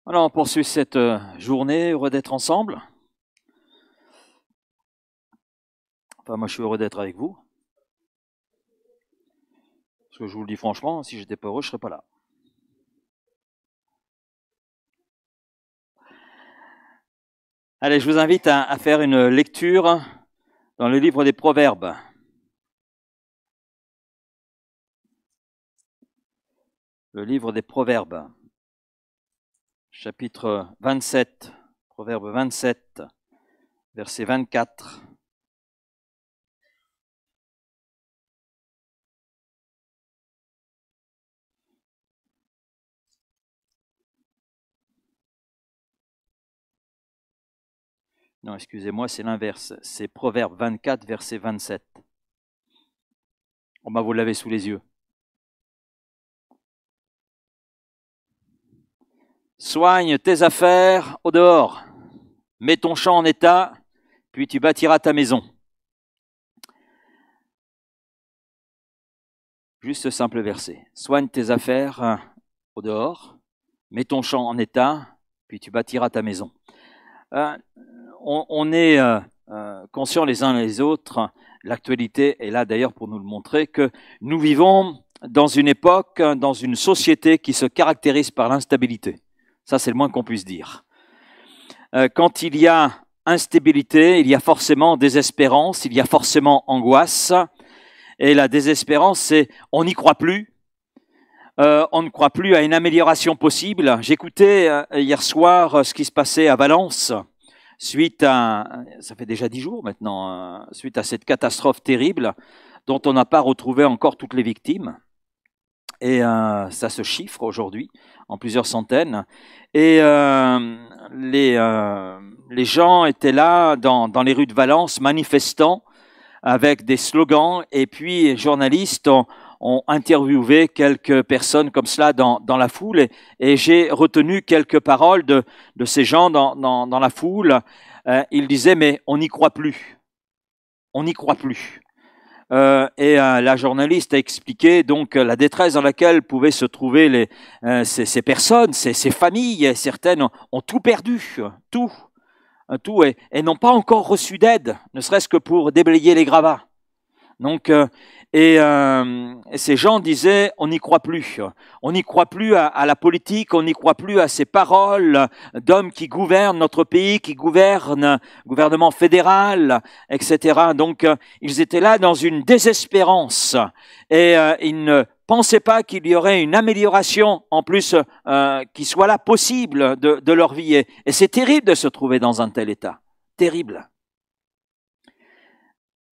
Alors, on poursuit cette journée, heureux d'être ensemble. Enfin, moi, je suis heureux d'être avec vous. Parce que je vous le dis franchement, si j'étais pas heureux, je serais pas là. Allez, je vous invite à faire une lecture dans le livre des Proverbes. Le livre des Proverbes, chapitre 27, Proverbe 27, verset 24. Non, excusez-moi, c'est l'inverse. C'est Proverbe 24, verset 27. Oh, bah, vous l'avez sous les yeux. Soigne tes affaires au dehors. Mets ton champ en état, puis tu bâtiras ta maison. Juste ce simple verset. Soigne tes affaires au dehors, mets ton champ en état, puis tu bâtiras ta maison. On est conscients les uns les autres, l'actualité est là d'ailleurs pour nous le montrer, que nous vivons dans une époque, dans une société qui se caractérise par l'instabilité. Ça, c'est le moins qu'on puisse dire. Quand il y a instabilité, il y a forcément désespérance, il y a forcément angoisse. Et la désespérance, c'est on n'y croit plus. On ne croit plus à une amélioration possible. J'écoutais hier soir ce qui se passait à Valence, suite à, ça fait déjà 10 jours maintenant, suite à cette catastrophe terrible dont on n'a pas retrouvé encore toutes les victimes. Et ça se chiffre aujourd'hui en plusieurs centaines. Et les gens étaient là dans les rues de Valence manifestant avec des slogans, et puis les journalistes ont interviewé quelques personnes comme cela dans la foule, et j'ai retenu quelques paroles de ces gens dans la foule. Ils disaient, mais on n'y croit plus. On n'y croit plus. Et la journaliste a expliqué donc la détresse dans laquelle pouvaient se trouver ces personnes, ces familles. Certaines ont tout perdu, tout et n'ont pas encore reçu d'aide, ne serait-ce que pour déblayer les gravats. Donc, et ces gens disaient, on n'y croit plus. On n'y croit plus à la politique, on n'y croit plus à ces paroles d'hommes qui gouvernent notre pays, qui gouvernent, gouvernement fédéral, etc. Donc, ils étaient là dans une désespérance et ils ne pensaient pas qu'il y aurait une amélioration en plus qui soit là possible de leur vie. Et c'est terrible de se trouver dans un tel état. Terrible.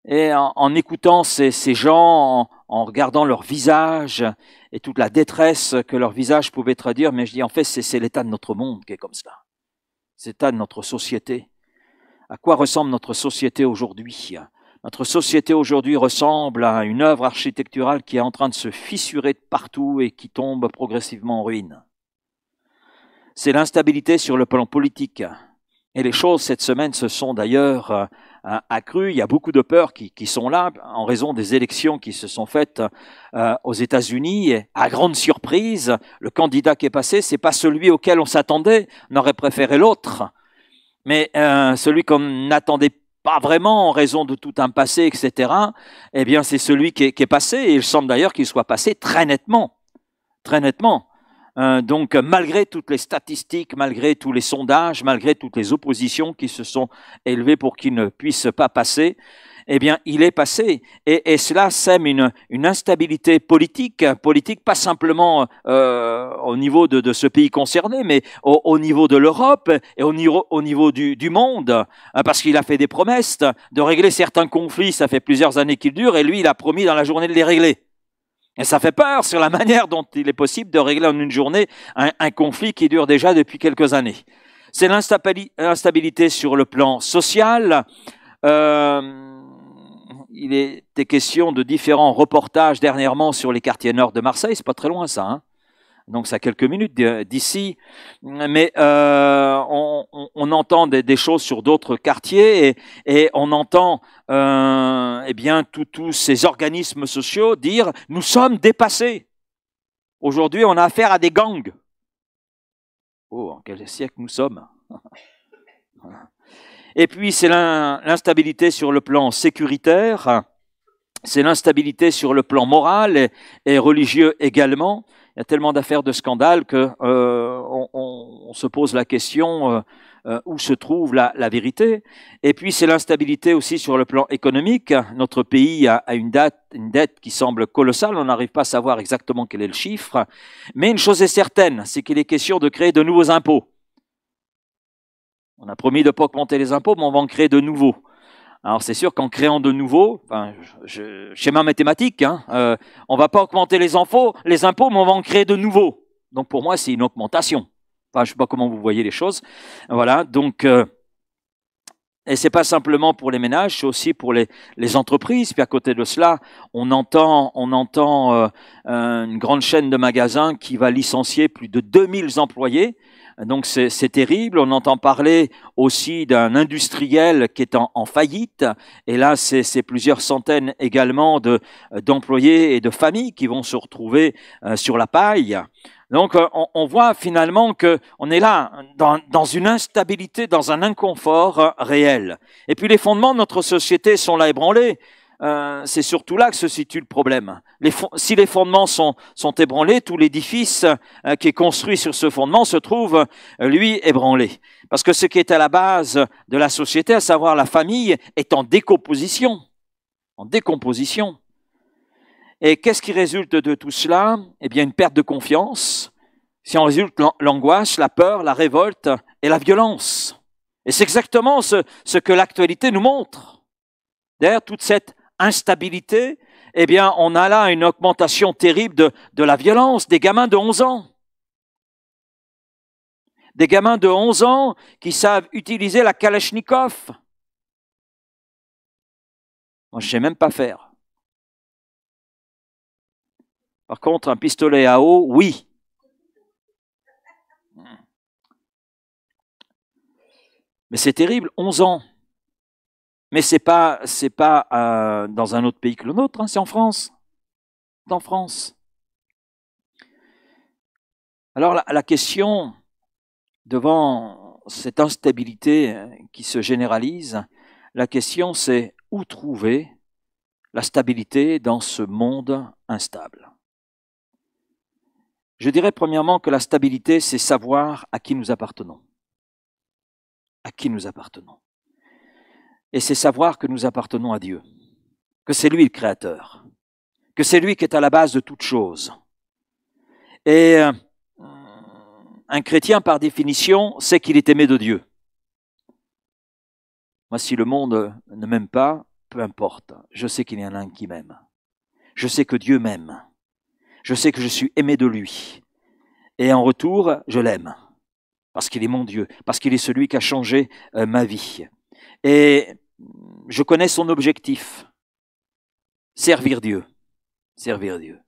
Et en écoutant ces gens, en regardant leur visage et toute la détresse que leur visage pouvait traduire, mais je dis en fait c'est l'état de notre monde qui est comme cela. C'est l'état de notre société. À quoi ressemble notre société aujourd'hui? Notre société aujourd'hui ressemble à une œuvre architecturale qui est en train de se fissurer de partout et qui tombe progressivement en ruine. C'est l'instabilité sur le plan politique. Et les choses cette semaine se sont d'ailleurs accrues. Il y a beaucoup de peurs qui sont là en raison des élections qui se sont faites aux États-Unis. Et à grande surprise, le candidat qui est passé, c'est pas celui auquel on s'attendait. On aurait préféré l'autre. Mais celui qu'on n'attendait pas vraiment en raison de tout un passé, etc., eh bien c'est celui qui est passé. Et il semble d'ailleurs qu'il soit passé très nettement. Très nettement. Donc, malgré toutes les statistiques, malgré tous les sondages, malgré toutes les oppositions qui se sont élevées pour qu'il ne puisse pas passer, eh bien, il est passé. Et cela sème une instabilité politique pas simplement au niveau de ce pays concerné, mais au niveau de l'Europe et au niveau du monde, parce qu'il a fait des promesses de régler certains conflits. Ça fait plusieurs années qu'ils durent, et lui, il a promis dans la journée de les régler. Et ça fait peur sur la manière dont il est possible de régler en une journée un conflit qui dure déjà depuis quelques années. C'est l'instabilité sur le plan social. Il était question de différents reportages dernièrement sur les quartiers nord de Marseille. C'est pas très loin ça, hein. Donc c'est à quelques minutes d'ici, mais on entend des choses sur d'autres quartiers et on entend eh bien tous ces organismes sociaux dire nous sommes dépassés. Aujourd'hui, on a affaire à des gangs. Oh, en quel siècle nous sommes? Et puis c'est l'instabilité sur le plan sécuritaire, c'est l'instabilité sur le plan moral et religieux également. Il y a tellement d'affaires de scandale que on se pose la question où se trouve la vérité. Et puis c'est l'instabilité aussi sur le plan économique. Notre pays a une dette qui semble colossale. On n'arrive pas à savoir exactement quel est le chiffre. Mais une chose est certaine, c'est qu'il est question de créer de nouveaux impôts. On a promis de ne pas augmenter les impôts, mais on va en créer de nouveaux. Alors c'est sûr qu'en créant de nouveaux, schéma mathématique, on ne va pas augmenter les impôts, mais on va en créer de nouveaux. Donc pour moi, c'est une augmentation. Enfin, je ne sais pas comment vous voyez les choses. Voilà, donc, et ce n'est pas simplement pour les ménages, c'est aussi pour les entreprises. Puis à côté de cela, on entend une grande chaîne de magasins qui va licencier plus de 2000 employés. Donc c'est terrible. On entend parler aussi d'un industriel qui est en faillite. Et là, c'est plusieurs centaines également d'employés et de familles qui vont se retrouver sur la paille. Donc on voit finalement qu'on est là dans une instabilité, dans un inconfort réel. Et puis les fondements de notre société sont là ébranlés. C'est surtout là que se situe le problème. Si les fondements sont ébranlés, tout l'édifice qui est construit sur ce fondement se trouve, lui, ébranlé. Parce que ce qui est à la base de la société, à savoir la famille, est en décomposition. En décomposition. Et qu'est-ce qui résulte de tout cela? Eh bien, une perte de confiance. Si en résulte l'angoisse, la peur, la révolte et la violence. Et c'est exactement ce que l'actualité nous montre. Derrière toute cette instabilité, eh bien, on a là une augmentation terrible de la violence, des gamins de 11 ans. Des gamins de 11 ans qui savent utiliser la Kalachnikov. Moi, je ne sais même pas faire. Par contre, un pistolet à eau, oui. Mais c'est terrible, 11 ans. Mais c'est pas dans un autre pays que le nôtre, hein, c'est en France. C'est en France. Alors la question, devant cette instabilité qui se généralise, la question c'est où trouver la stabilité dans ce monde instable? Je dirais premièrement que la stabilité, c'est savoir à qui nous appartenons. À qui nous appartenons. Et c'est savoir que nous appartenons à Dieu, que c'est lui le Créateur, que c'est lui qui est à la base de toute chose. Et un chrétien, par définition, sait qu'il est aimé de Dieu. Moi, si le monde ne m'aime pas, peu importe, je sais qu'il y en a un qui m'aime. Je sais que Dieu m'aime. Je sais que je suis aimé de lui. Et en retour, je l'aime. Parce qu'il est mon Dieu, parce qu'il est celui qui a changé ma vie. Et je connais son objectif. Servir Dieu. Servir Dieu.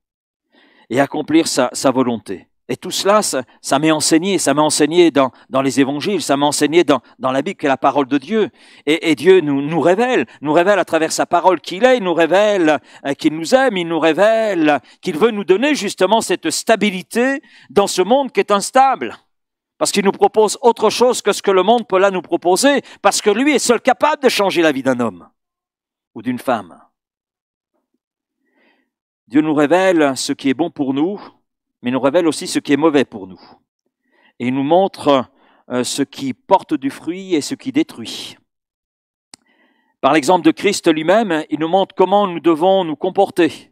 Et accomplir sa volonté. Et tout cela, ça m'est enseigné. Ça m'a enseigné dans les évangiles. Ça m'a enseigné dans la Bible, qui est la parole de Dieu. Et Dieu nous révèle à travers sa parole qu'il est. Il nous révèle qu'il nous aime. Il nous révèle qu'il veut nous donner justement cette stabilité dans ce monde qui est instable. Parce qu'il nous propose autre chose que ce que le monde peut là nous proposer, parce que lui est seul capable de changer la vie d'un homme ou d'une femme. Dieu nous révèle ce qui est bon pour nous, mais il nous révèle aussi ce qui est mauvais pour nous. Et il nous montre ce qui porte du fruit et ce qui détruit. Par l'exemple de Christ lui-même, il nous montre comment nous devons nous comporter.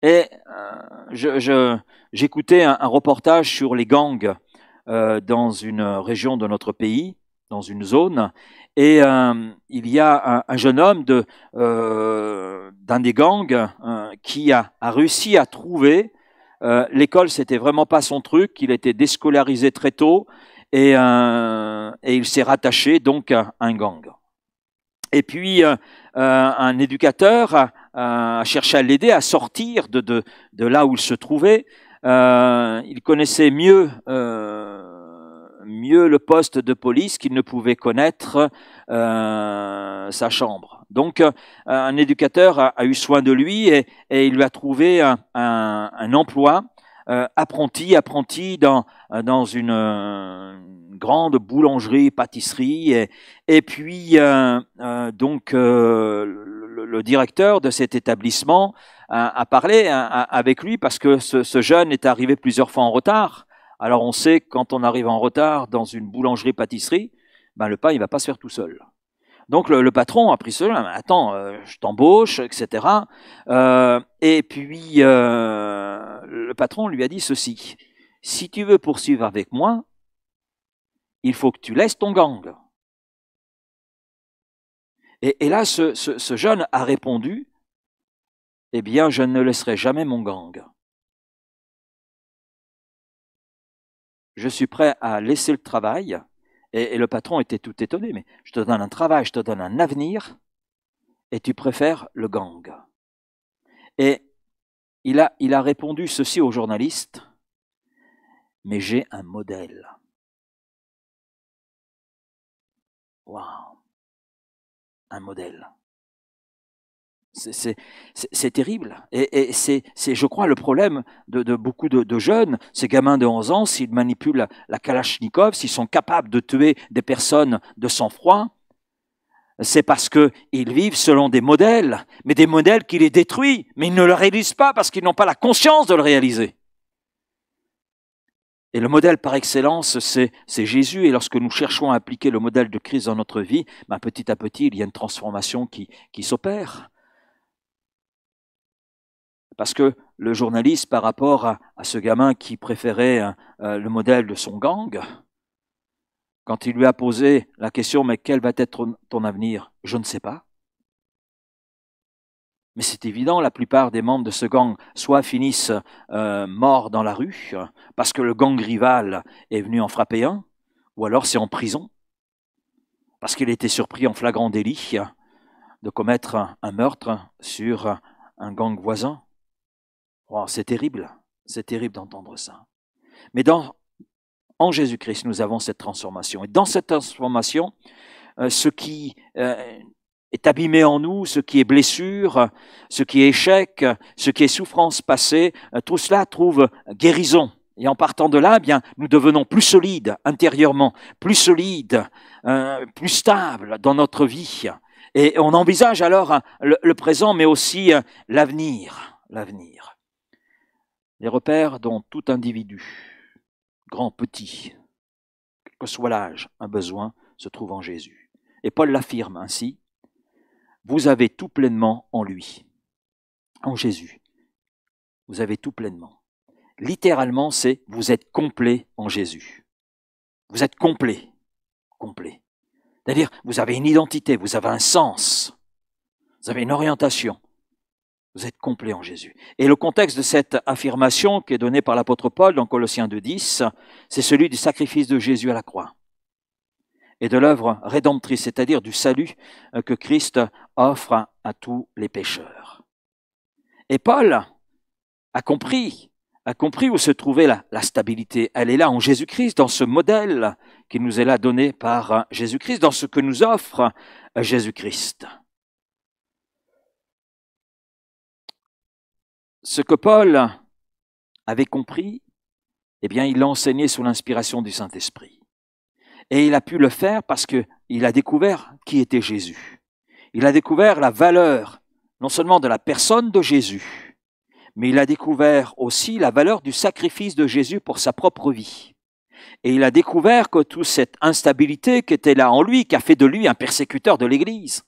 Et j'écoutais un reportage sur les gangs dans une région de notre pays, dans une zone, et il y a un jeune homme d'un des gangs qui a réussi à trouver, l'école c'était vraiment pas son truc, il était déscolarisé très tôt, et il s'est rattaché donc à un gang. Et puis un éducateur a cherché à l'aider à sortir de là où il se trouvait. Il connaissait mieux le poste de police qu'il ne pouvait connaître sa chambre. Donc, un éducateur a eu soin de lui et il lui a trouvé un emploi apprenti dans une grande boulangerie, pâtisserie, et puis le directeur de cet établissement a parlé avec lui parce que ce jeune est arrivé plusieurs fois en retard. Alors on sait que quand on arrive en retard dans une boulangerie-pâtisserie, ben le pain il va pas se faire tout seul. Donc le patron a pris cela, attends, je t'embauche, etc. Et puis le patron lui a dit ceci: si tu veux poursuivre avec moi, il faut que tu laisses ton gang. Et là, ce jeune a répondu: eh bien, je ne laisserai jamais mon gang. Je suis prêt à laisser le travail. Et le patron était tout étonné, mais je te donne un travail, je te donne un avenir, et tu préfères le gang. Et il a répondu ceci aux journalistes: mais j'ai un modèle. Waouh, un modèle. C'est terrible. Et c'est, je crois, le problème de beaucoup de jeunes. Ces gamins de 11 ans, s'ils manipulent la Kalachnikov, s'ils sont capables de tuer des personnes de sang-froid, c'est parce qu'ils vivent selon des modèles, mais des modèles qui les détruisent, mais ils ne le réalisent pas parce qu'ils n'ont pas la conscience de le réaliser. Et le modèle par excellence, c'est Jésus. Et lorsque nous cherchons à appliquer le modèle de Christ dans notre vie, ben petit à petit, il y a une transformation qui s'opère. Parce que le journaliste, par rapport à ce gamin qui préférait le modèle de son gang, quand il lui a posé la question « mais quel va être ton avenir ?» Je ne sais pas. Mais c'est évident, la plupart des membres de ce gang soit finissent morts dans la rue, parce que le gang rival est venu en frapper un, ou alors c'est en prison, parce qu'il était surpris en flagrant délit de commettre un meurtre sur un gang voisin. Wow, c'est terrible d'entendre ça. Mais en Jésus-Christ, nous avons cette transformation. Et dans cette transformation, ce qui est abîmé en nous, ce qui est blessure, ce qui est échec, ce qui est souffrance passée, tout cela trouve guérison. Et en partant de là, eh bien, nous devenons plus solides intérieurement, plus solides, plus stables dans notre vie. Et on envisage alors le présent, mais aussi l'avenir. Les repères dont tout individu, grand, petit, quel que soit l'âge, un besoin, se trouve en Jésus. Et Paul l'affirme ainsi: vous avez tout pleinement en lui, en Jésus. Vous avez tout pleinement. Littéralement, c'est vous êtes complet en Jésus. Vous êtes complet. C'est-à-dire, vous avez une identité, vous avez un sens, vous avez une orientation. Vous êtes complet en Jésus. Et le contexte de cette affirmation qui est donnée par l'apôtre Paul dans Colossiens 2:10, c'est celui du sacrifice de Jésus à la croix et de l'œuvre rédemptrice, c'est-à-dire du salut que Christ offre à tous les pécheurs. Et Paul a compris où se trouvait la stabilité. Elle est là en Jésus-Christ, dans ce modèle qui nous est là donné par Jésus-Christ, dans ce que nous offre Jésus-Christ. Ce que Paul avait compris, eh bien, il l'a enseigné sous l'inspiration du Saint-Esprit. Et il a pu le faire parce qu'il a découvert qui était Jésus. Il a découvert la valeur, non seulement de la personne de Jésus, mais il a découvert aussi la valeur du sacrifice de Jésus pour sa propre vie. Et il a découvert que toute cette instabilité qui était là en lui, qui a fait de lui un persécuteur de l'Église,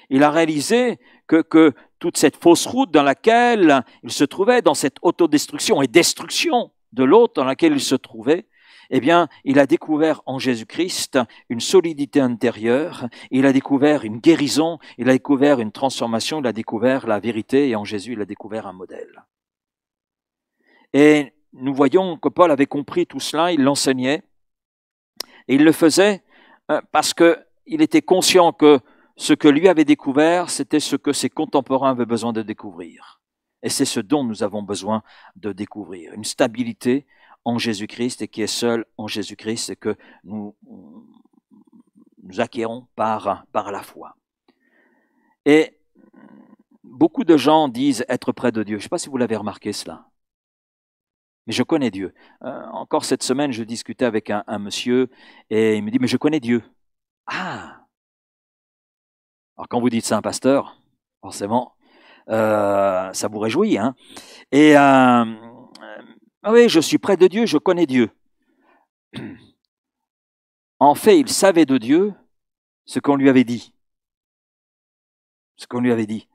il a réalisé que toute cette fausse route dans laquelle il se trouvait, dans cette autodestruction et destruction de l'autre dans laquelle il se trouvait, eh bien, il a découvert en Jésus-Christ une solidité intérieure, il a découvert une guérison, il a découvert une transformation, il a découvert la vérité, et en Jésus, il a découvert un modèle. Et nous voyons que Paul avait compris tout cela, il l'enseignait, et il le faisait parce qu'il était conscient que ce que lui avait découvert, c'était ce que ses contemporains avaient besoin de découvrir. Et c'est ce dont nous avons besoin de découvrir. Une stabilité en Jésus-Christ, et qui est seule en Jésus-Christ, et que nous acquérons par la foi. Et beaucoup de gens disent être près de Dieu. Je ne sais pas si vous l'avez remarqué cela. Mais je connais Dieu. Encore cette semaine, je discutais avec un monsieur et il me dit, mais je connais Dieu. Ah! Alors quand vous dites ça à un pasteur, forcément, ça vous réjouit. Hein? Et oui, je suis près de Dieu, je connais Dieu. En fait, il savait de Dieu ce qu'on lui avait dit. Ce qu'on lui avait dit.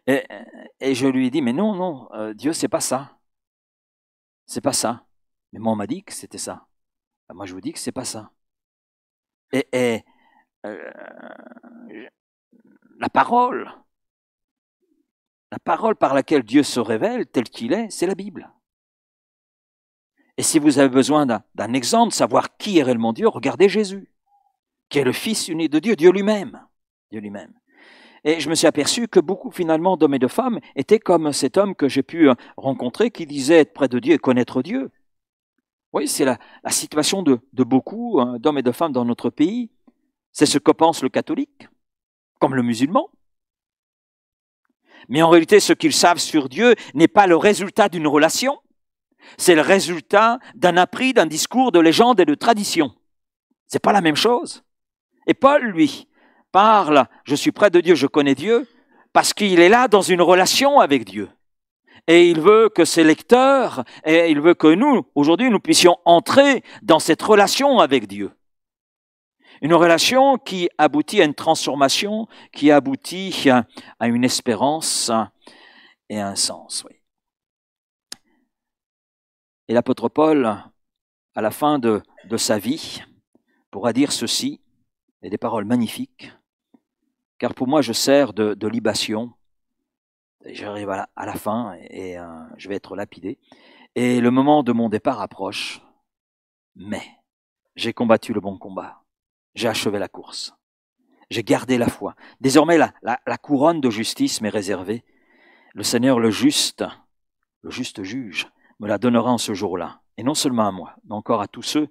Et je lui ai dit, mais non, non, Dieu, c'est pas ça. C'est pas ça. Mais moi, on m'a dit que c'était ça. Moi, je vous dis que c'est pas ça. Et la parole par laquelle Dieu se révèle tel qu'il est, c'est la Bible. Et si vous avez besoin d'un exemple, savoir qui est réellement Dieu, regardez Jésus, qui est le Fils unique de Dieu, Dieu lui-même. Dieu lui-même. Et je me suis aperçu que beaucoup finalement d'hommes et de femmes étaient comme cet homme que j'ai pu rencontrer qui disait être près de Dieu et connaître Dieu. Oui, c'est la situation de beaucoup d'hommes et de femmes dans notre pays. C'est ce que pense le catholique, comme le musulman. Mais en réalité, ce qu'ils savent sur Dieu n'est pas le résultat d'une relation, c'est le résultat d'un appris, d'un discours, de légende et de tradition. C'est pas la même chose. Et Paul, lui, parle, je suis près de Dieu, je connais Dieu, parce qu'il est là dans une relation avec Dieu. Et il veut que ses lecteurs, et il veut que nous, aujourd'hui, nous puissions entrer dans cette relation avec Dieu. Une relation qui aboutit à une transformation, qui aboutit à une espérance et à un sens. Oui. Et l'apôtre Paul, à la fin de sa vie, pourra dire ceci, et des paroles magnifiques, car pour moi je sers de libation, j'arrive à la fin et je vais être lapidé, et le moment de mon départ approche, mais j'ai combattu le bon combat, j'ai achevé la course, j'ai gardé la foi. Désormais la couronne de justice m'est réservée, le Seigneur le juste juge, me la donnera en ce jour-là, et non seulement à moi, mais encore à tous ceux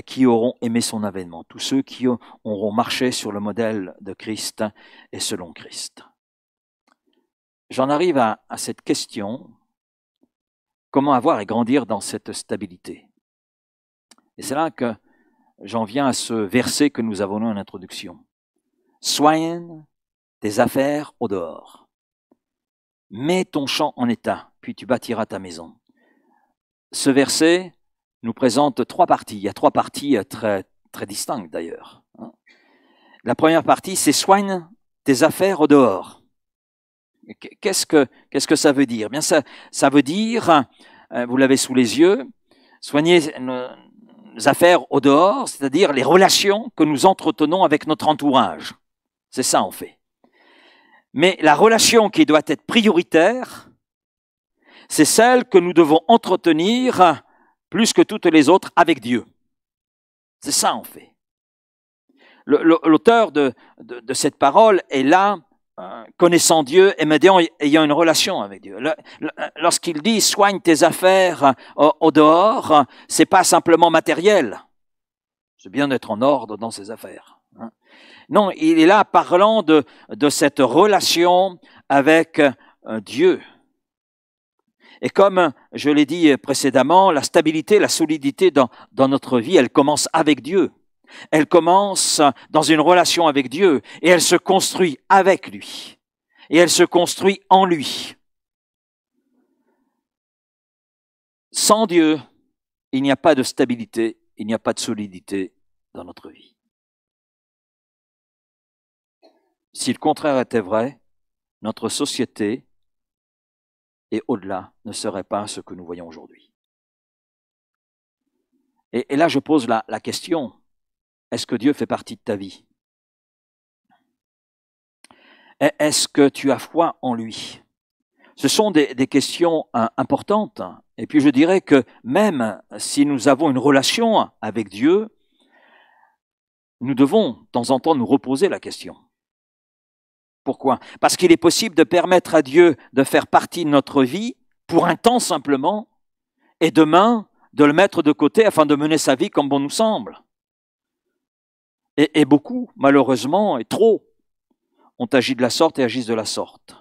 qui auront aimé son avènement, tous ceux qui auront marché sur le modèle de Christ et selon Christ. J'en arrive à cette question, comment avoir et grandir dans cette stabilité? Et c'est là que j'en viens à ce verset que nous avons lu en introduction. Soigne tes affaires au dehors. Mets ton champ en état, puis tu bâtiras ta maison. Ce verset nous présente trois parties. Il y a trois parties très, très distinctes d'ailleurs. La première partie, c'est soigne tes affaires au dehors. Qu'est-ce que ça veut dire? Bien, ça veut dire, vous l'avez sous les yeux, soigner nos affaires au dehors, c'est-à-dire les relations que nous entretenons avec notre entourage. C'est ça, en fait. Mais la relation qui doit être prioritaire, c'est celle que nous devons entretenir plus que toutes les autres avec Dieu. C'est ça, en fait. L'auteur de cette parole est là, connaissant Dieu et ayant une relation avec Dieu. Lorsqu'il dit « soigne tes affaires au dehors », c'est pas simplement matériel. C'est bien d'être en ordre dans ses affaires. Non, il est là parlant de cette relation avec Dieu. Et comme je l'ai dit précédemment, la stabilité, la solidité dans notre vie, elle commence avec Dieu. Elle commence dans une relation avec Dieu et elle se construit avec lui. Et elle se construit en lui. Sans Dieu, il n'y a pas de stabilité, il n'y a pas de solidité dans notre vie. Si le contraire était vrai, notre société et au-delà ne serait pas ce que nous voyons aujourd'hui. Et là, je pose la question, est-ce que Dieu fait partie de ta vie? Est-ce que tu as foi en lui? Ce sont des questions importantes. Et puis je dirais que même si nous avons une relation avec Dieu, nous devons de temps en temps nous reposer la question. Pourquoi? Parce qu'il est possible de permettre à Dieu de faire partie de notre vie pour un temps simplement, et demain de le mettre de côté afin de mener sa vie comme bon nous semble. Et beaucoup, malheureusement, et trop, ont agi de la sorte et agissent de la sorte.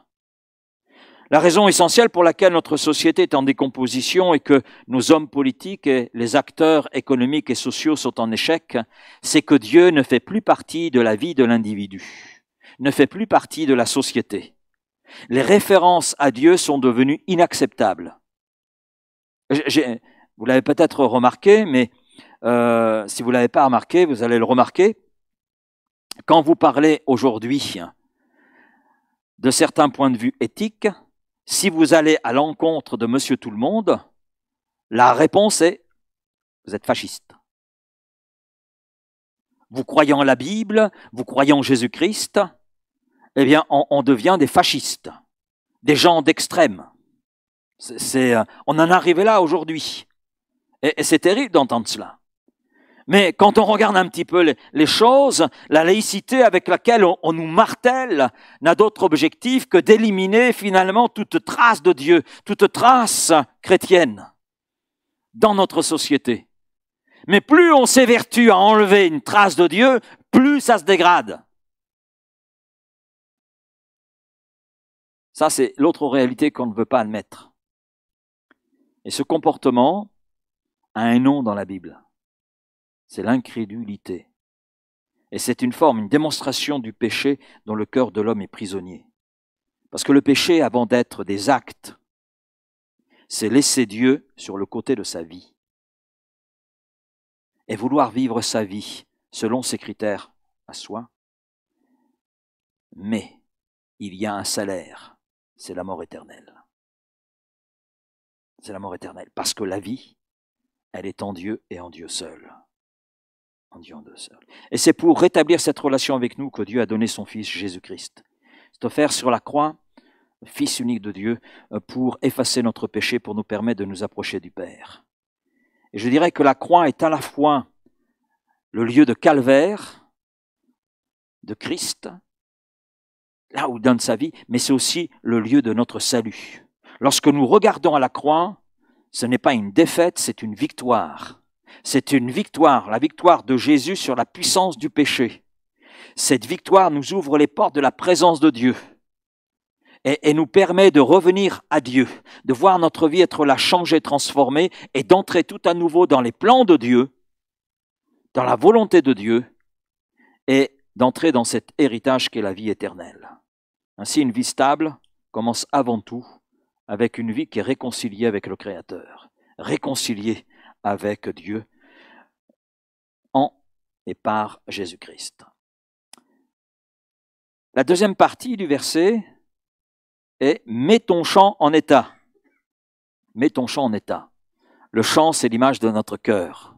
La raison essentielle pour laquelle notre société est en décomposition et que nos hommes politiques et les acteurs économiques et sociaux sont en échec, c'est que Dieu ne fait plus partie de la vie de l'individu, ne fait plus partie de la société. Les références à Dieu sont devenues inacceptables. Vous l'avez peut-être remarqué, mais si vous ne l'avez pas remarqué, vous allez le remarquer. Quand vous parlez aujourd'hui de certains points de vue éthiques, si vous allez à l'encontre de Monsieur Tout-le-Monde, la réponse est « vous êtes fasciste ». Vous croyez en la Bible, vous croyez en Jésus-Christ, eh bien on devient des fascistes, des gens d'extrême. On en est arrivé là aujourd'hui. Et c'est terrible d'entendre cela. Mais quand on regarde un petit peu les choses, la laïcité avec laquelle on nous martèle n'a d'autre objectif que d'éliminer finalement toute trace de Dieu, toute trace chrétienne dans notre société. Mais plus on s'évertue à enlever une trace de Dieu, plus ça se dégrade. Ça, c'est l'autre réalité qu'on ne veut pas admettre. Et ce comportement a un nom dans la Bible. C'est l'incrédulité. Et c'est une forme, une démonstration du péché dont le cœur de l'homme est prisonnier. Parce que le péché, avant d'être des actes, c'est laisser Dieu sur le côté de sa vie. Et vouloir vivre sa vie selon ses critères à soi. Mais il y a un salaire, c'est la mort éternelle. C'est la mort éternelle. Parce que la vie, elle est en Dieu et en Dieu seul. En Dieu en Dieu seul. Et c'est pour rétablir cette relation avec nous que Dieu a donné son Fils Jésus-Christ. C'est offert sur la croix, Fils unique de Dieu, pour effacer notre péché, pour nous permettre de nous approcher du Père. Et je dirais que la croix est à la fois le lieu de calvaire de Christ, là où il donne sa vie, mais c'est aussi le lieu de notre salut. Lorsque nous regardons à la croix, ce n'est pas une défaite, c'est une victoire. C'est une victoire, la victoire de Jésus sur la puissance du péché. Cette victoire nous ouvre les portes de la présence de Dieu et nous permet de revenir à Dieu, de voir notre vie être là changée, transformée et d'entrer tout à nouveau dans les plans de Dieu, dans la volonté de Dieu et d'entrer dans cet héritage qu'est la vie éternelle. Ainsi, une vie stable commence avant tout avec une vie qui est réconciliée avec le Créateur, réconciliée avec Dieu en et par Jésus-Christ. La deuxième partie du verset est « Mets ton chant en état ». Mets ton chant en état. Le chant, c'est l'image de notre cœur.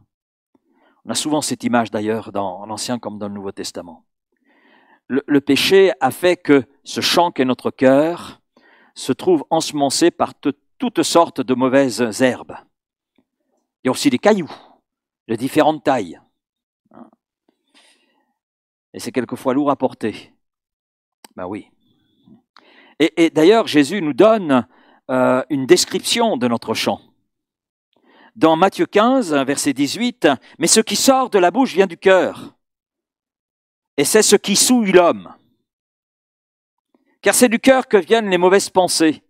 On a souvent cette image d'ailleurs dans l'Ancien comme dans le Nouveau Testament. Le péché a fait que ce chant qu'est notre cœur se trouve ensemencé par toutes sortes de mauvaises herbes. Il y a aussi des cailloux de différentes tailles. Et c'est quelquefois lourd à porter. Ben oui. Et d'ailleurs, Jésus nous donne une description de notre chant. Dans Matthieu 15, verset 18, « Mais ce qui sort de la bouche vient du cœur, et c'est ce qui souille l'homme. Car c'est du cœur que viennent les mauvaises pensées,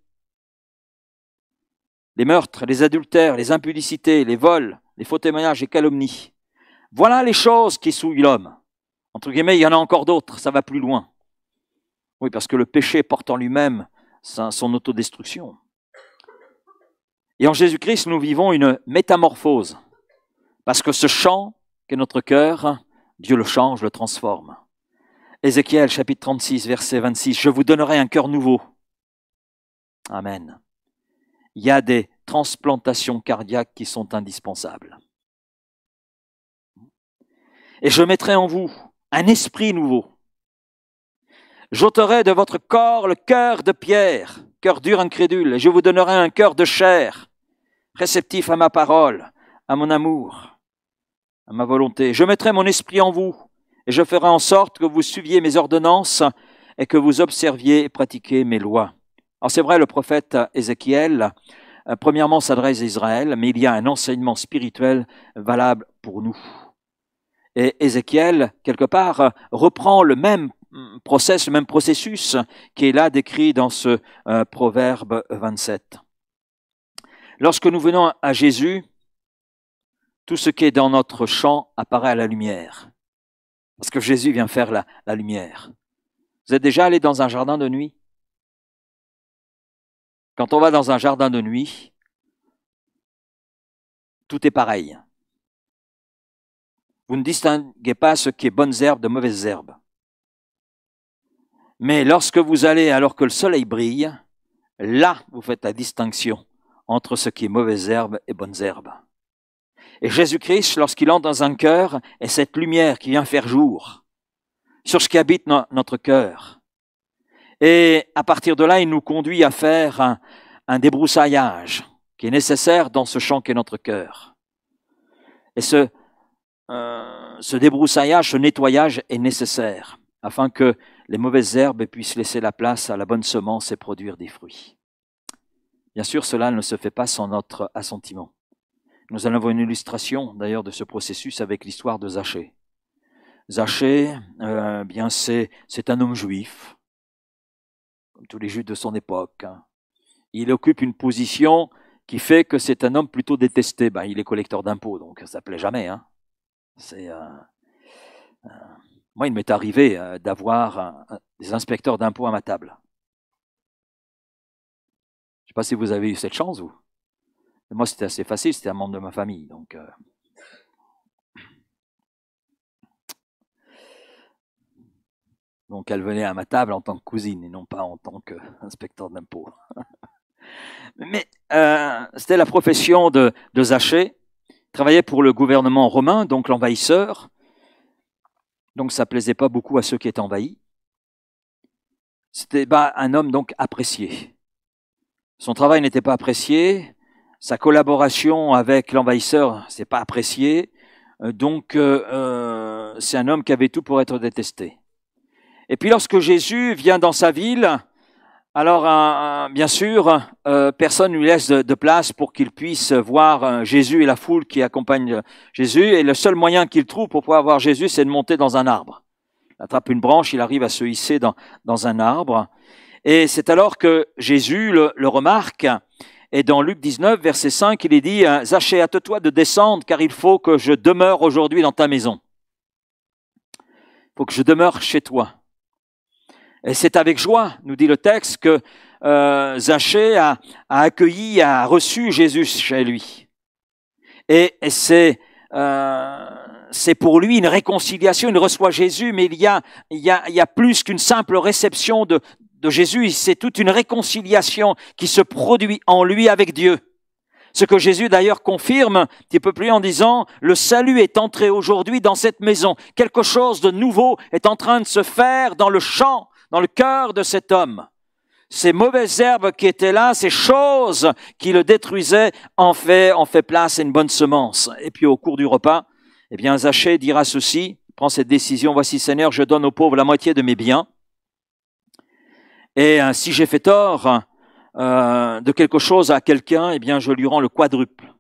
les meurtres, les adultères, les impudicités, les vols, les faux témoignages et calomnies. Voilà les choses qui souillent l'homme. » Entre guillemets, il y en a encore d'autres, ça va plus loin. Oui, parce que le péché porte en lui-même son autodestruction. Et en Jésus-Christ, nous vivons une métamorphose. Parce que ce chant qu'est notre cœur, Dieu le change, le transforme. Ézéchiel, chapitre 36, verset 26, « Je vous donnerai un cœur nouveau. » Amen. Il y a des transplantations cardiaques qui sont indispensables. Et je mettrai en vous un esprit nouveau. J'ôterai de votre corps le cœur de pierre, cœur dur incrédule, et je vous donnerai un cœur de chair, réceptif à ma parole, à mon amour, à ma volonté. Je mettrai mon esprit en vous, et je ferai en sorte que vous suiviez mes ordonnances et que vous observiez et pratiquiez mes lois. Alors c'est vrai, le prophète Ézéchiel, premièrement, s'adresse à Israël, mais il y a un enseignement spirituel valable pour nous. Et Ézéchiel, quelque part, reprend le même le même processus qui est là décrit dans ce Proverbe 27. Lorsque nous venons à Jésus, tout ce qui est dans notre champ apparaît à la lumière. Parce que Jésus vient faire la lumière. Vous êtes déjà allé dans un jardin de nuit? Quand on va dans un jardin de nuit, tout est pareil. Vous ne distinguez pas ce qui est bonnes herbes de mauvaises herbes. Mais lorsque vous allez alors que le soleil brille, là, vous faites la distinction entre ce qui est mauvaises herbes et bonnes herbes. Et Jésus-Christ, lorsqu'il entre dans un cœur, est cette lumière qui vient faire jour sur ce qui habite notre cœur. Et à partir de là, il nous conduit à faire un débroussaillage qui est nécessaire dans ce champ qu'est notre cœur. Et ce débroussaillage, ce nettoyage est nécessaire afin que les mauvaises herbes puissent laisser la place à la bonne semence et produire des fruits. Bien sûr, cela ne se fait pas sans notre assentiment. Nous allons voir une illustration d'ailleurs de ce processus avec l'histoire de Zachée. Zachée, bien c'est un homme juif, comme tous les juifs de son époque. Il occupe une position qui fait que c'est un homme plutôt détesté. Il est collecteur d'impôts, donc ça ne plaît jamais. Moi, il m'est arrivé d'avoir des inspecteurs d'impôts à ma table. Je ne sais pas si vous avez eu cette chance, vous. Mais moi, c'était assez facile, c'était un membre de ma famille. Donc elle venait à ma table en tant que cousine et non pas en tant qu'inspecteur d'impôts. Mais c'était la profession de Zachée. Il travaillait pour le gouvernement romain, donc l'envahisseur. Donc ça ne plaisait pas beaucoup à ceux qui étaient envahis. C'était un homme donc apprécié. Son travail n'était pas apprécié. Sa collaboration avec l'envahisseur, c'est pas apprécié. Donc c'est un homme qui avait tout pour être détesté. Et puis lorsque Jésus vient dans sa ville, alors bien sûr, personne ne lui laisse de place pour qu'il puisse voir Jésus et la foule qui accompagne Jésus. Et le seul moyen qu'il trouve pour pouvoir voir Jésus, c'est de monter dans un arbre. Il attrape une branche, il arrive à se hisser dans un arbre. Et c'est alors que Jésus le remarque. Et dans Luc 19, verset 5, il est dit « Zachée, hâte-toi de descendre, car il faut que je demeure aujourd'hui dans ta maison. Il faut que je demeure chez toi. » Et c'est avec joie, nous dit le texte, que Zachée a accueilli, a reçu Jésus chez lui. Et c'est pour lui une réconciliation, il reçoit Jésus, mais il y a plus qu'une simple réception de Jésus, c'est toute une réconciliation qui se produit en lui avec Dieu. Ce que Jésus d'ailleurs confirme un petit peu plus en disant « Le salut est entré aujourd'hui dans cette maison. Quelque chose de nouveau est en train de se faire dans le champ, dans le cœur de cet homme. » Ces mauvaises herbes qui étaient là, ces choses qui le détruisaient, en fait place à une bonne semence. Et puis au cours du repas, Zachée dira ceci, prend cette décision « Voici Seigneur, je donne aux pauvres la moitié de mes biens. Et si j'ai fait tort de quelque chose à quelqu'un, je lui rends le quadruple. »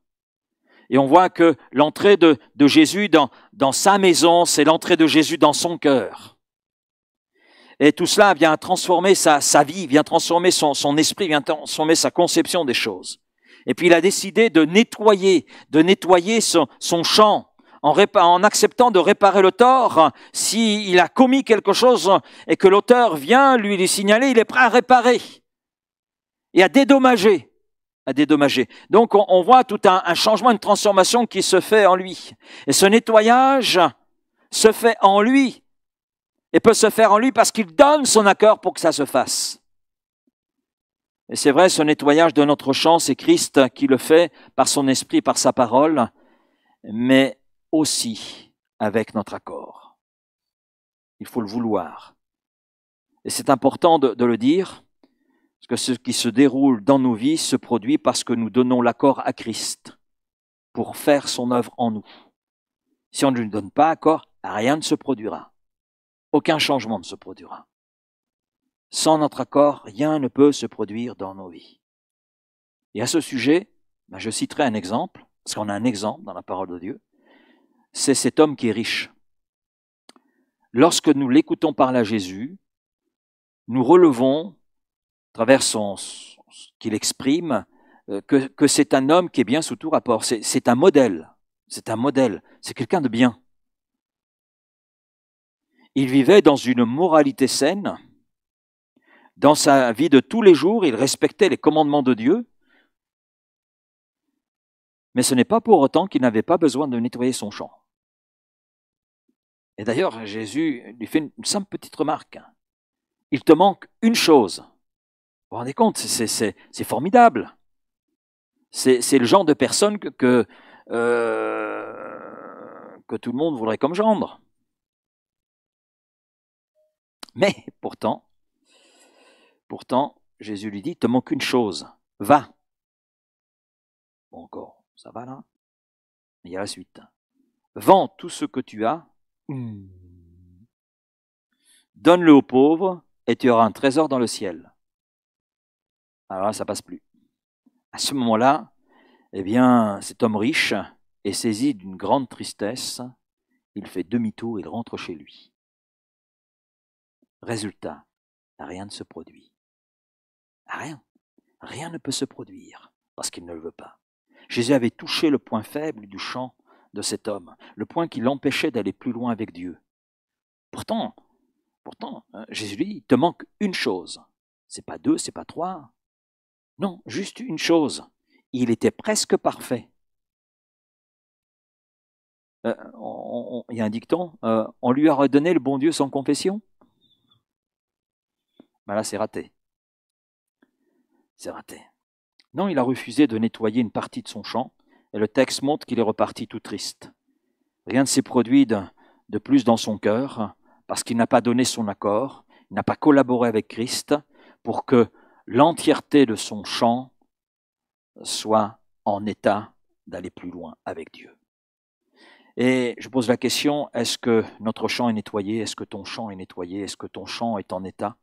Et on voit que l'entrée de Jésus dans sa maison, c'est l'entrée de Jésus dans son cœur. Et tout cela vient transformer sa vie, vient transformer son esprit, vient transformer sa conception des choses. Et puis il a décidé de nettoyer son champ, en acceptant de réparer le tort. S'il a commis quelque chose et que l'auteur vient lui signaler, il est prêt à réparer et à dédommager. Donc on voit tout un changement, une transformation qui se fait en lui. Et ce nettoyage se fait en lui et peut se faire en lui parce qu'il donne son accord pour que ça se fasse. Et c'est vrai, ce nettoyage de notre champ, c'est Christ qui le fait par son esprit, par sa parole, mais aussi avec notre accord. Il faut le vouloir. Et c'est important de le dire, parce que ce qui se déroule dans nos vies se produit parce que nous donnons l'accord à Christ pour faire son œuvre en nous. Si on ne lui donne pas accord, rien ne se produira. Aucun changement ne se produira. Sans notre accord, rien ne peut se produire dans nos vies. Et à ce sujet, je citerai un exemple, parce qu'on a un exemple dans la parole de Dieu. C'est cet homme qui est riche. lorsque nous l'écoutons parler à Jésus, nous relevons, à travers ce qu'il exprime, que c'est un homme qui est bien sous tout rapport. C'est un modèle. C'est un modèle. C'est quelqu'un de bien. Il vivait dans une moralité saine. Dans sa vie de tous les jours, il respectait les commandements de Dieu. Mais ce n'est pas pour autant qu'il n'avait pas besoin de nettoyer son champ. Et d'ailleurs, Jésus lui fait une simple petite remarque. Il te manque une chose. Vous vous rendez compte, c'est formidable. C'est le genre de personne que tout le monde voudrait comme gendre. Mais pourtant, Jésus lui dit, il te manque une chose. Va. Bon, encore, ça va là? Il y a la suite. Vends tout ce que tu as, donne-le aux pauvres, et tu auras un trésor dans le ciel. Alors là, ça passe plus. À ce moment-là, eh bien, cet homme riche est saisi d'une grande tristesse. Il fait demi-tour, il rentre chez lui. Résultat, rien ne se produit. Rien. Rien ne peut se produire parce qu'il ne le veut pas. Jésus avait touché le point faible du champ de cet homme, le point qui l'empêchait d'aller plus loin avec Dieu. Pourtant, Jésus lui dit, il te manque une chose. C'est pas deux, c'est pas trois. Non, juste une chose. Il était presque parfait. Il y a un dicton, on lui a redonné le bon Dieu sans confession. Ben là, c'est raté. C'est raté. Non, il a refusé de nettoyer une partie de son champ, et le texte montre qu'il est reparti tout triste. Rien ne s'est produit de plus dans son cœur, parce qu'il n'a pas donné son accord, il n'a pas collaboré avec Christ pour que l'entièreté de son champ soit en état d'aller plus loin avec Dieu. Et je pose la question, est-ce que notre champ est nettoyé? Est-ce que ton champ est nettoyé? Est-ce que ton champ est en état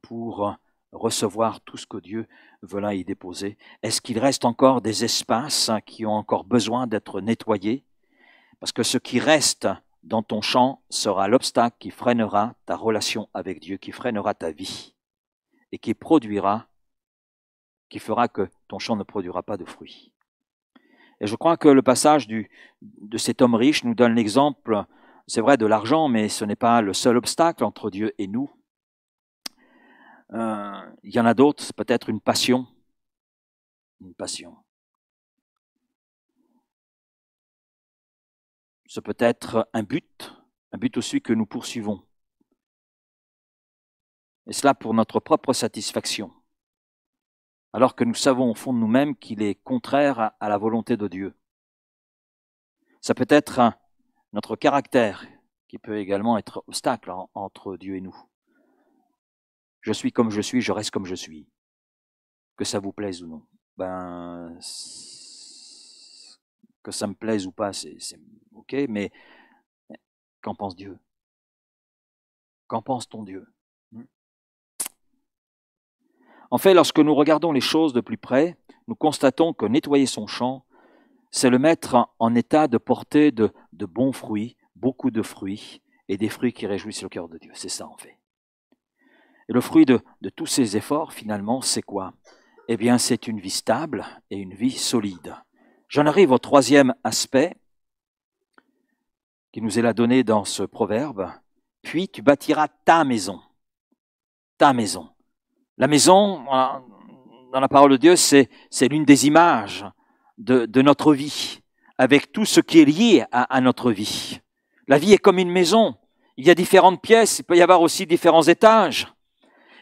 pour recevoir tout ce que Dieu veut là y déposer? Est-ce qu'il reste encore des espaces qui ont encore besoin d'être nettoyés? Parce que ce qui reste dans ton champ sera l'obstacle qui freinera ta relation avec Dieu, qui freinera ta vie et qui fera que ton champ ne produira pas de fruits. Et je crois que le passage de cet homme riche nous donne l'exemple, c'est vrai, de l'argent, mais ce n'est pas le seul obstacle entre Dieu et nous. Il y en a d'autres, c'est peut-être une passion. Une passion. C'est peut-être un but aussi que nous poursuivons. Et cela pour notre propre satisfaction. Alors que nous savons au fond de nous-mêmes qu'il est contraire à la volonté de Dieu. Ça peut être notre caractère qui peut également être obstacle entre Dieu et nous. Je suis comme je suis, je reste comme je suis. Que ça vous plaise ou non. Que ça me plaise ou pas, c'est ok, mais qu'en pense Dieu? Qu'en pense ton Dieu? En fait, lorsque nous regardons les choses de plus près, nous constatons que nettoyer son champ, c'est le mettre en état de porter de bons fruits, beaucoup de fruits, et des fruits qui réjouissent le cœur de Dieu. C'est ça, en fait. Et le fruit de tous ces efforts, finalement, c'est quoi? Eh bien, c'est une vie stable et une vie solide. J'en arrive au troisième aspect qui nous est là donné dans ce proverbe. Puis tu bâtiras ta maison. Ta maison. La maison, dans la parole de Dieu, c'est l'une des images de notre vie, avec tout ce qui est lié à notre vie. La vie est comme une maison. Il y a différentes pièces, il peut y avoir aussi différents étages.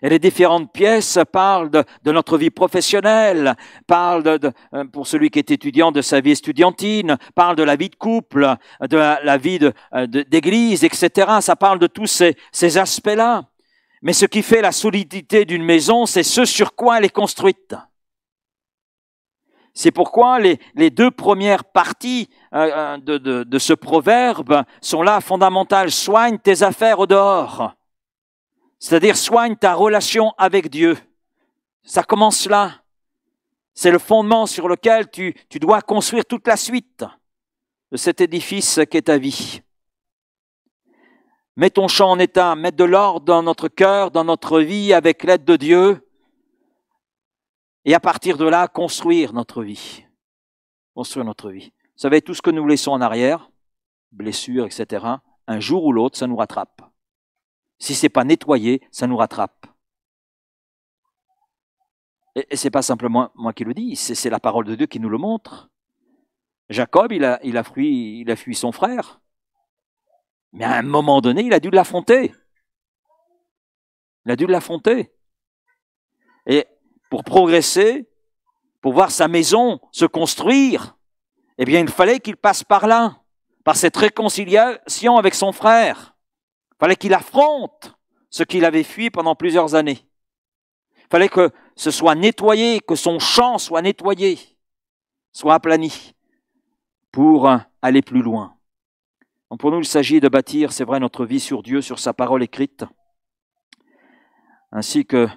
Et les différentes pièces parlent de notre vie professionnelle, parlent pour celui qui est étudiant de sa vie estudiantine, parlent de la vie de couple, de la vie d'église, etc. Ça parle de tous ces aspects-là. Mais ce qui fait la solidité d'une maison, c'est ce sur quoi elle est construite. C'est pourquoi les deux premières parties de ce proverbe sont là fondamentales. Soigne tes affaires au dehors. C'est-à-dire, soigne ta relation avec Dieu. Ça commence là. C'est le fondement sur lequel tu dois construire toute la suite de cet édifice qu'est ta vie. Mets ton champ en état, mets de l'ordre dans notre cœur, dans notre vie, avec l'aide de Dieu. Et à partir de là, construire notre vie. Construire notre vie. Vous savez, tout ce que nous laissons en arrière, blessures, etc., un jour ou l'autre, ça nous rattrape. Si ce n'est pas nettoyé, ça nous rattrape. Et ce n'est pas simplement moi qui le dis, c'est la parole de Dieu qui nous le montre. Jacob, il a fui son frère. Mais à un moment donné, il a dû l'affronter. Il a dû l'affronter. Et pour progresser, pour voir sa maison se construire, eh bien, il fallait qu'il passe par là, par cette réconciliation avec son frère. Il fallait qu'il affronte ce qu'il avait fui pendant plusieurs années. Il fallait que ce soit nettoyé, que son champ soit nettoyé, soit aplani, pour aller plus loin. Donc pour nous, il s'agit de bâtir, c'est vrai, notre vie sur Dieu, sur sa parole écrite, ainsi que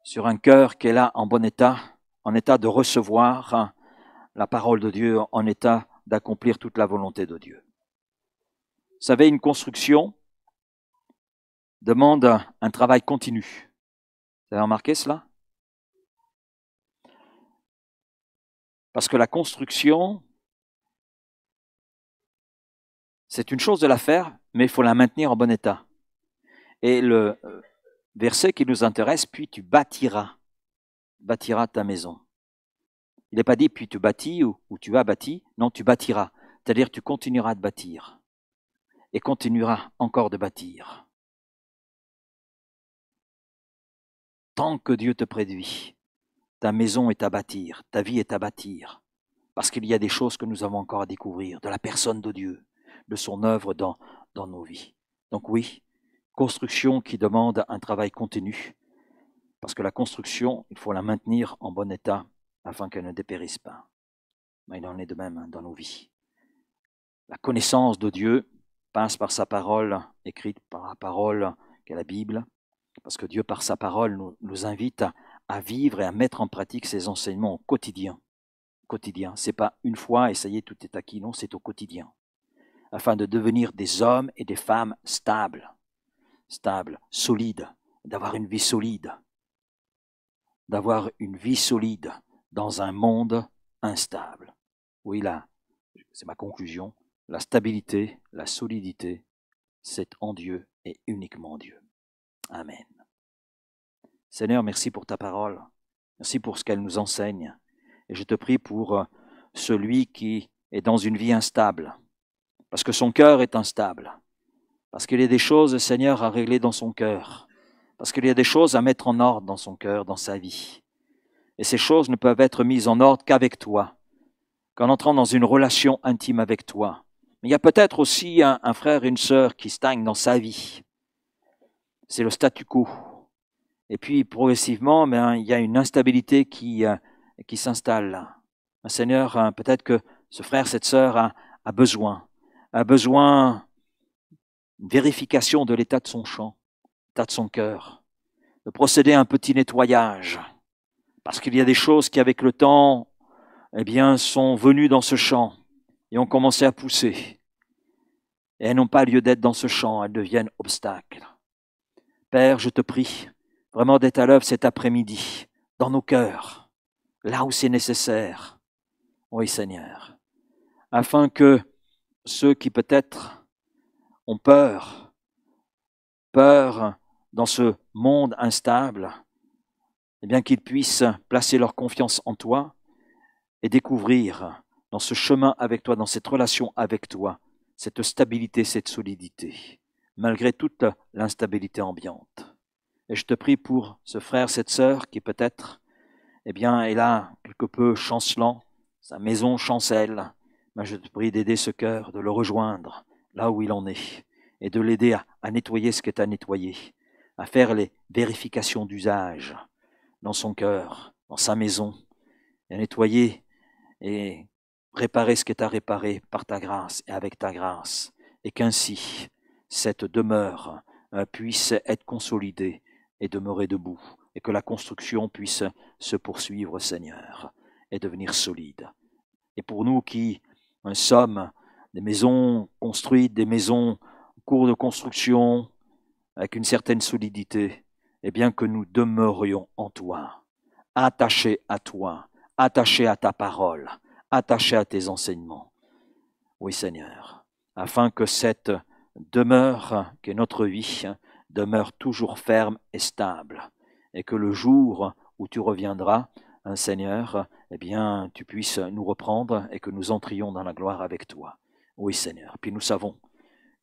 sur un cœur qui est là en bon état, en état de recevoir la parole de Dieu, en état d'accomplir toute la volonté de Dieu. Vous savez, une construction demande un travail continu. Vous avez remarqué cela? Parce que la construction, c'est une chose de la faire, mais il faut la maintenir en bon état. Et le verset qui nous intéresse, puis tu bâtiras ta maison. Il n'est pas dit puis tu bâtis ou tu as bâti, non, tu bâtiras. C'est-à-dire tu continueras de bâtir et continueras encore de bâtir. Tant que Dieu te préduit, ta maison est à bâtir, ta vie est à bâtir, parce qu'il y a des choses que nous avons encore à découvrir, de la personne de Dieu, de son œuvre dans nos vies. Donc oui, construction qui demande un travail continu, parce que la construction, il faut la maintenir en bon état afin qu'elle ne dépérisse pas. Mais il en est de même dans nos vies. La connaissance de Dieu passe par sa parole, écrite par la parole qu'est la Bible, parce que Dieu, par sa parole, nous invite à vivre et à mettre en pratique ses enseignements au quotidien. Ce n'est pas une fois et ça y est, tout est acquis, non, c'est au quotidien. Afin de devenir des hommes et des femmes stables, solides, d'avoir une vie solide. D'avoir une vie solide dans un monde instable. Oui, là, c'est ma conclusion. La stabilité, la solidité, c'est en Dieu et uniquement en Dieu. Amen. Seigneur, merci pour ta parole. Merci pour ce qu'elle nous enseigne. Et je te prie pour celui qui est dans une vie instable, parce que son cœur est instable, parce qu'il y a des choses, Seigneur, à régler dans son cœur, parce qu'il y a des choses à mettre en ordre dans son cœur, dans sa vie. Et ces choses ne peuvent être mises en ordre qu'avec toi, qu'en entrant dans une relation intime avec toi. Mais il y a peut-être aussi un frère et une sœur qui stagnent dans sa vie. C'est le statu quo. Et puis, progressivement, il y a une instabilité qui s'installe. Seigneur, peut-être que ce frère, cette sœur a besoin d'une vérification de l'état de son champ, l'état de son cœur, de procéder à un petit nettoyage. Parce qu'il y a des choses qui, avec le temps, eh bien, sont venues dans ce champ et ont commencé à pousser. Et elles n'ont pas lieu d'être dans ce champ, elles deviennent obstacles. Père, je te prie vraiment d'être à l'œuvre cet après-midi, dans nos cœurs, là où c'est nécessaire. Oui, Seigneur, afin que ceux qui peut-être ont peur dans ce monde instable, eh bien qu'ils puissent placer leur confiance en toi et découvrir dans ce chemin avec toi, dans cette relation avec toi, cette stabilité, cette solidité, malgré toute l'instabilité ambiante. Et je te prie pour ce frère, cette sœur qui peut-être, eh bien, est là quelque peu chancelant, sa maison chancelle. Mais je te prie d'aider ce cœur, de le rejoindre là où il en est et de l'aider à nettoyer ce qui est à nettoyer, à faire les vérifications d'usage dans son cœur, dans sa maison, et à nettoyer et réparer ce qui est à réparer par ta grâce et avec ta grâce, et qu'ainsi cette demeure puisse être consolidée et demeurer debout, et que la construction puisse se poursuivre, Seigneur, et devenir solide. Et pour nous qui sommes des maisons construites, des maisons cours de construction, avec une certaine solidité, et bien que nous demeurions en toi, attachés à toi, attachés à ta parole, attachés à tes enseignements. Oui, Seigneur, afin que cette demeure, qu'est notre vie, demeure toujours ferme et stable, et que le jour où tu reviendras, Seigneur, eh bien, tu puisses nous reprendre et que nous entrions dans la gloire avec toi. Oui, Seigneur. Puis nous savons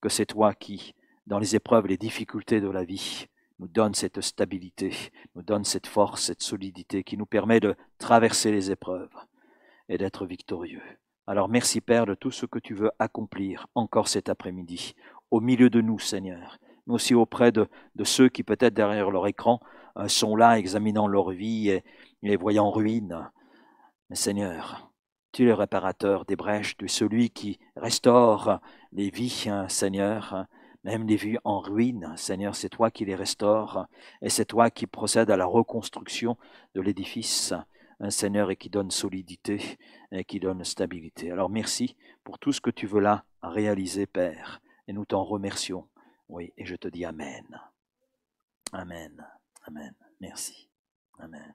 que c'est toi qui, dans les épreuves, les difficultés de la vie, nous donne cette stabilité, nous donne cette force, cette solidité qui nous permet de traverser les épreuves et d'être victorieux. Alors merci Père de tout ce que tu veux accomplir encore cet après-midi, au milieu de nous Seigneur, mais aussi auprès de ceux qui peut-être derrière leur écran sont là examinant leur vie et les voyant en ruine. Mais Seigneur, tu es le réparateur des brèches, tu es celui qui restaure les vies, Seigneur, même les vies en ruine, Seigneur, c'est toi qui les restaures et c'est toi qui procèdes à la reconstruction de l'édifice, Seigneur, et qui donne solidité et qui donne stabilité. Alors merci pour tout ce que tu veux là réaliser, Père, et nous t'en remercions. Oui, et je te dis Amen. Amen. Amen. Merci. Amen.